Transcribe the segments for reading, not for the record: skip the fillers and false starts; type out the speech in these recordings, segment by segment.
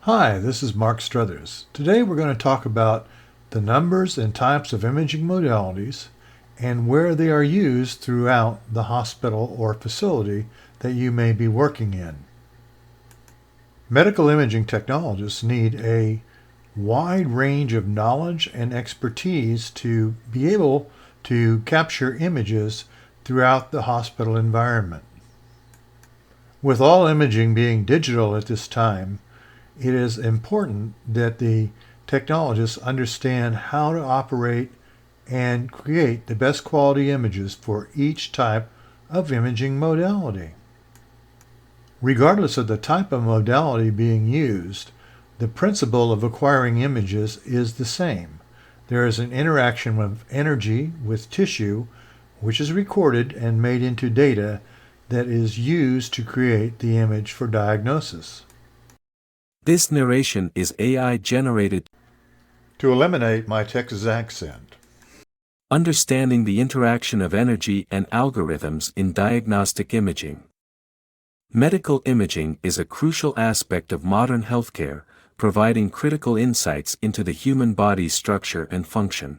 Hi, this is Mark Struthers. Today we're going to talk about the numbers and types of imaging modalities and where they are used throughout the hospital or facility that you may be working in. Medical imaging technologists need a wide range of knowledge and expertise to be able to capture images throughout the hospital environment. With all imaging being digital at this time, it is important that the technologists understand how to operate and create the best quality images for each type of imaging modality. Regardless of the type of modality being used, the principle of acquiring images is the same. There is an interaction of energy with tissue, which is recorded and made into data that is used to create the image for diagnosis. This narration is AI generated. To eliminate my Texas accent. Understanding the interaction of energy and algorithms in diagnostic imaging. Medical imaging is a crucial aspect of modern healthcare, providing critical insights into the human body's structure and function.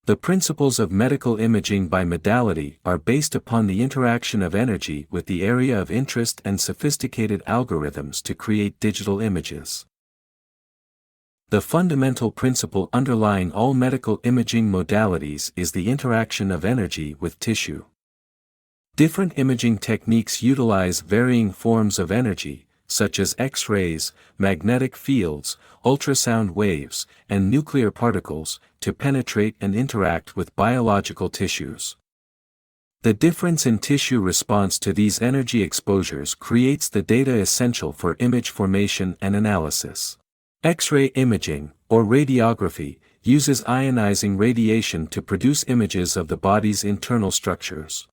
The principles of medical imaging by modality are based upon the interaction of energy with the area of interest and sophisticated algorithms to create digital images. The fundamental principle underlying all medical imaging modalities is the interaction of energy with tissue. Different imaging techniques utilize varying forms of energy, such as X-rays, magnetic fields, ultrasound waves, and nuclear particles, to penetrate and interact with biological tissues. The difference in tissue response to these energy exposures creates the data essential for image formation and analysis. X-ray imaging, or radiography, uses ionizing radiation to produce images of the body's internal structures.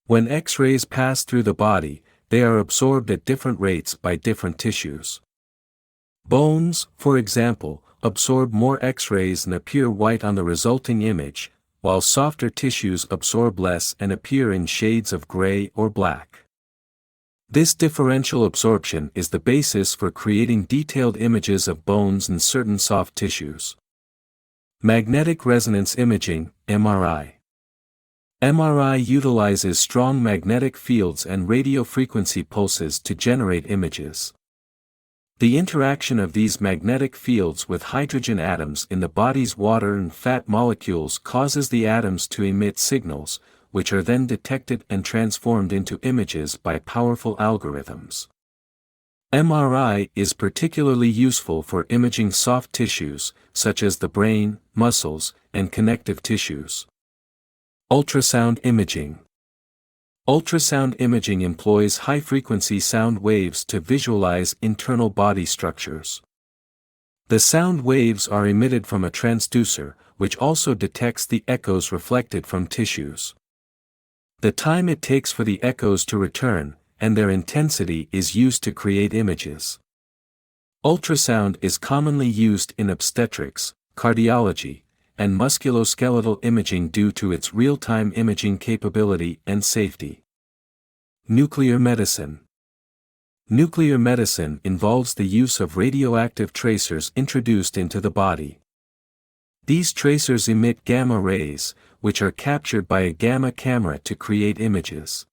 When X-rays pass through the body, they are absorbed at different rates by different tissues. Bones, for example, absorb more X-rays and appear white on the resulting image, while softer tissues absorb less and appear in shades of gray or black. This differential absorption is the basis for creating detailed images of bones and certain soft tissues. Magnetic resonance imaging, MRI. MRI utilizes strong magnetic fields and radiofrequency pulses to generate images. The interaction of these magnetic fields with hydrogen atoms in the body's water and fat molecules causes the atoms to emit signals, which are then detected and transformed into images by powerful algorithms. MRI is particularly useful for imaging soft tissues, such as the brain, muscles, and connective tissues. Ultrasound imaging. Ultrasound imaging employs high-frequency sound waves to visualize internal body structures. The sound waves are emitted from a transducer, which also detects the echoes reflected from tissues. The time it takes for the echoes to return, and their intensity is used to create images. Ultrasound is commonly used in obstetrics, cardiology, and musculoskeletal imaging due to its real-time imaging capability and safety. Nuclear medicine. Nuclear medicine involves the use of radioactive tracers introduced into the body. These tracers emit gamma rays, which are captured by a gamma camera to create images.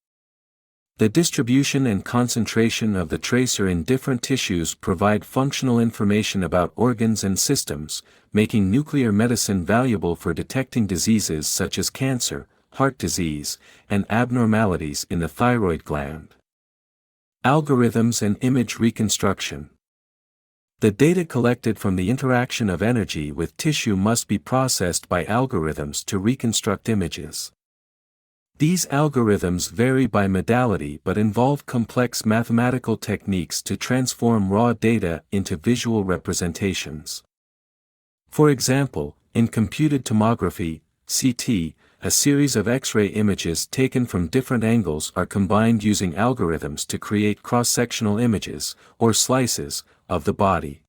The distribution and concentration of the tracer in different tissues provide functional information about organs and systems, making nuclear medicine valuable for detecting diseases such as cancer, heart disease, and abnormalities in the thyroid gland. Algorithms and image reconstruction. The data collected from the interaction of energy with tissue must be processed by algorithms to reconstruct images. These algorithms vary by modality but involve complex mathematical techniques to transform raw data into visual representations. For example, in computed tomography, CT, a series of X-ray images taken from different angles are combined using algorithms to create cross-sectional images, or slices, of the body.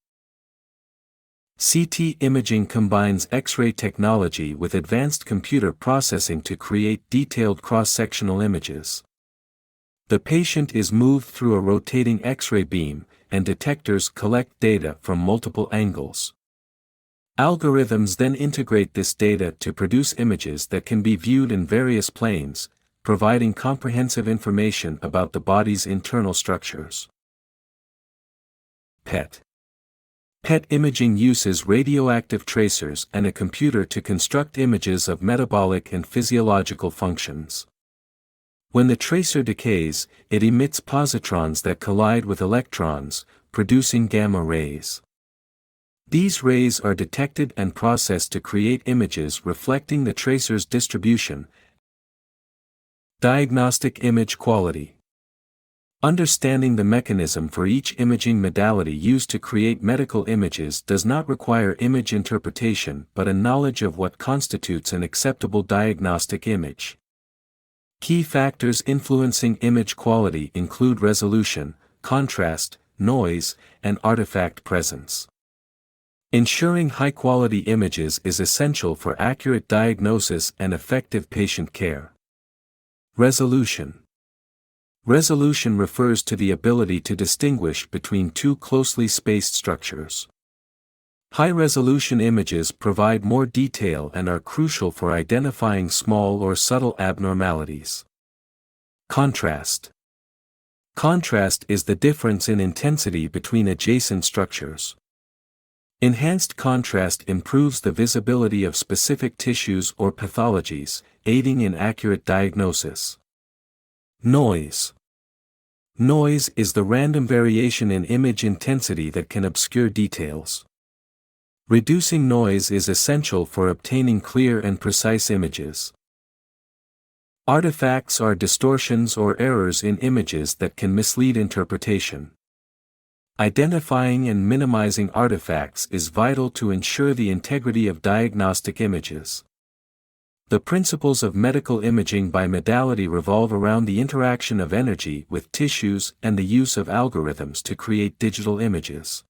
CT imaging combines X-ray technology with advanced computer processing to create detailed cross-sectional images. The patient is moved through a rotating X-ray beam, and detectors collect data from multiple angles. Algorithms then integrate this data to produce images that can be viewed in various planes, providing comprehensive information about the body's internal structures. PET. PET imaging uses radioactive tracers and a computer to construct images of metabolic and physiological functions. When the tracer decays, it emits positrons that collide with electrons, producing gamma rays. These rays are detected and processed to create images reflecting the tracer's distribution. Diagnostic image quality. Understanding the mechanism for each imaging modality used to create medical images does not require image interpretation but a knowledge of what constitutes an acceptable diagnostic image. Key factors influencing image quality include resolution, contrast, noise, and artifact presence. Ensuring high-quality images is essential for accurate diagnosis and effective patient care. Resolution. Resolution refers to the ability to distinguish between two closely spaced structures. High-resolution images provide more detail and are crucial for identifying small or subtle abnormalities. Contrast. Contrast is the difference in intensity between adjacent structures. Enhanced contrast improves the visibility of specific tissues or pathologies, aiding in accurate diagnosis. Noise. Noise is the random variation in image intensity that can obscure details. Reducing noise is essential for obtaining clear and precise images. Artifacts are distortions or errors in images that can mislead interpretation. Identifying and minimizing artifacts is vital to ensure the integrity of diagnostic images. The principles of medical imaging by modality revolve around the interaction of energy with tissues and the use of algorithms to create digital images.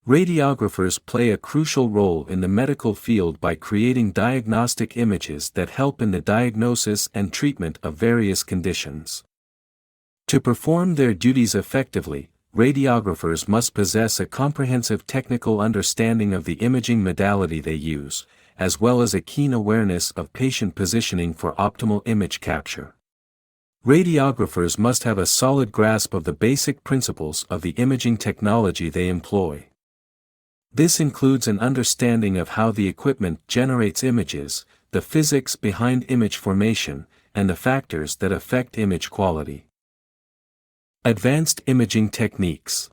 Radiographers play a crucial role in the medical field by creating diagnostic images that help in the diagnosis and treatment of various conditions. To perform their duties effectively, radiographers must possess a comprehensive technical understanding of the imaging modality they use, as well as a keen awareness of patient positioning for optimal image capture. Radiographers must have a solid grasp of the basic principles of the imaging technology they employ. This includes an understanding of how the equipment generates images, the physics behind image formation, and the factors that affect image quality. Advanced imaging techniques.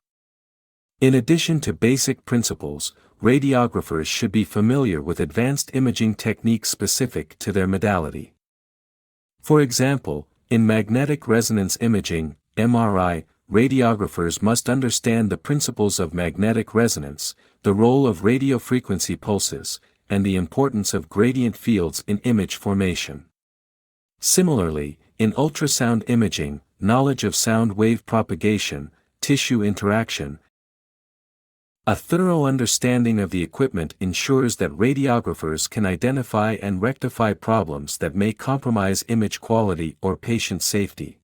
In addition to basic principles, radiographers should be familiar with advanced imaging techniques specific to their modality. For example, in magnetic resonance imaging, MRI, radiographers must understand the principles of magnetic resonance, the role of radiofrequency pulses, and the importance of gradient fields in image formation. Similarly, in ultrasound imaging, knowledge of sound wave propagation, tissue interaction, a thorough understanding of the equipment ensures that radiographers can identify and rectify problems that may compromise image quality or patient safety.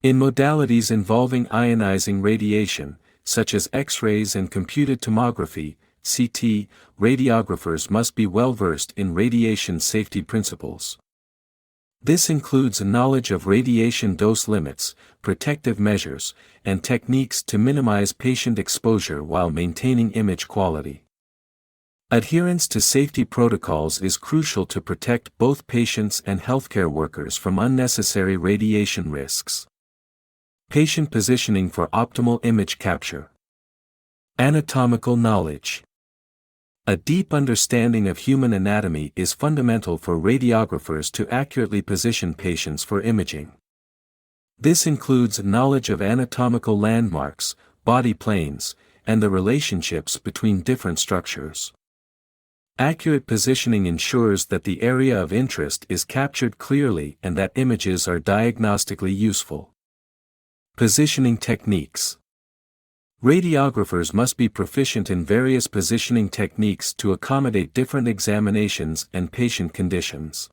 In modalities involving ionizing radiation, such as X-rays and computed tomography, CT, radiographers must be well versed in radiation safety principles. This includes a knowledge of radiation dose limits, protective measures, and techniques to minimize patient exposure while maintaining image quality. Adherence to safety protocols is crucial to protect both patients and healthcare workers from unnecessary radiation risks. Patient positioning for optimal image capture. Anatomical knowledge. A deep understanding of human anatomy is fundamental for radiographers to accurately position patients for imaging. This includes knowledge of anatomical landmarks, body planes, and the relationships between different structures. Accurate positioning ensures that the area of interest is captured clearly and that images are diagnostically useful. Positioning techniques. Radiographers must be proficient in various positioning techniques to accommodate different examinations and patient conditions.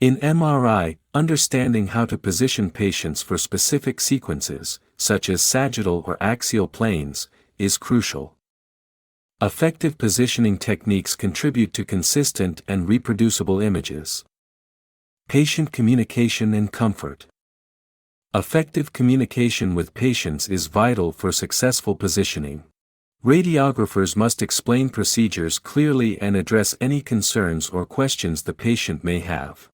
In MRI, understanding how to position patients for specific sequences, such as sagittal or axial planes, is crucial. Effective positioning techniques contribute to consistent and reproducible images. Patient communication and comfort. Effective communication with patients is vital for successful positioning. Radiographers must explain procedures clearly and address any concerns or questions the patient may have.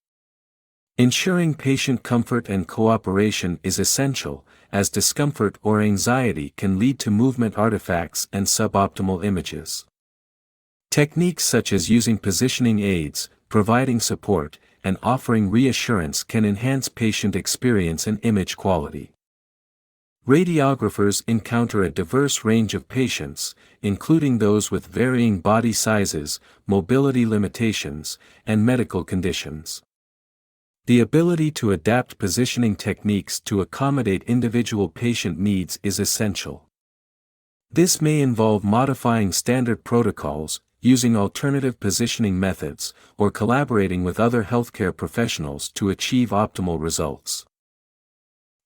Ensuring patient comfort and cooperation is essential, as discomfort or anxiety can lead to movement artifacts and suboptimal images. Techniques such as using positioning aids, providing support, and offering reassurance can enhance patient experience and image quality. Radiographers encounter a diverse range of patients, including those with varying body sizes, mobility limitations, and medical conditions. The ability to adapt positioning techniques to accommodate individual patient needs is essential. This may involve modifying standard protocols, using alternative positioning methods, or collaborating with other healthcare professionals to achieve optimal results.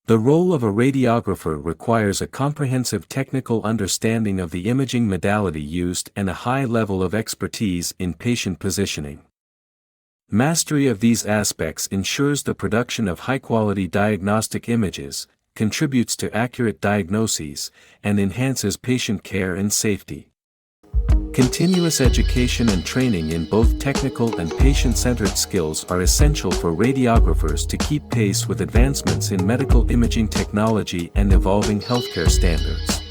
The role of a radiographer requires a comprehensive technical understanding of the imaging modality used and a high level of expertise in patient positioning. Mastery of these aspects ensures the production of high-quality diagnostic images, contributes to accurate diagnoses, and enhances patient care and safety. Continuous education and training in both technical and patient-centered skills are essential for radiographers to keep pace with advancements in medical imaging technology and evolving healthcare standards.